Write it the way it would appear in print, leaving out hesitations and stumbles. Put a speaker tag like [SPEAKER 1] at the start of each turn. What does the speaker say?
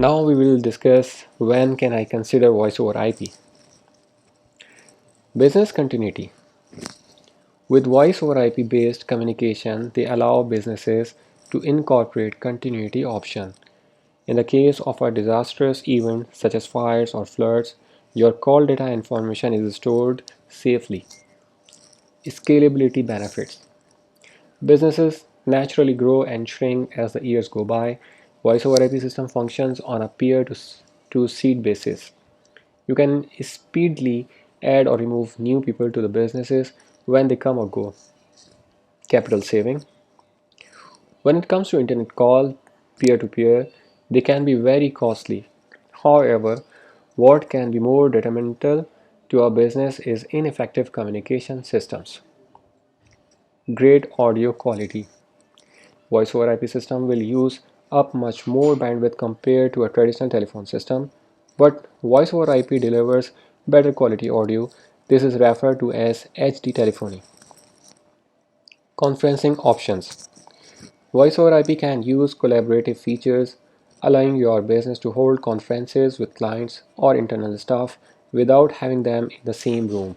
[SPEAKER 1] Now we will discuss when can I consider voice over IP. Business continuity. With voice over IP based communication, they allow businesses to incorporate continuity option. In the case of a disastrous event such as fires or floods, your call data information is stored safely. Scalability benefits. Businesses naturally grow and shrink as the years go by. Voice over IP system functions on a peer to seat basis. You can speedily add or remove new people to the businesses when they come or go. Capital saving. When it comes to internet call peer to peer, they can be very costly. However, what can be more detrimental to a business is ineffective communication systems. Great audio quality. Voice over IP system will use up much more bandwidth compared to a traditional telephone system, but voice over IP delivers better quality audio. This is referred to as HD telephony. Conferencing options. Voice over IP can use collaborative features, allowing your business to hold conferences with clients or internal staff without having them in the same room.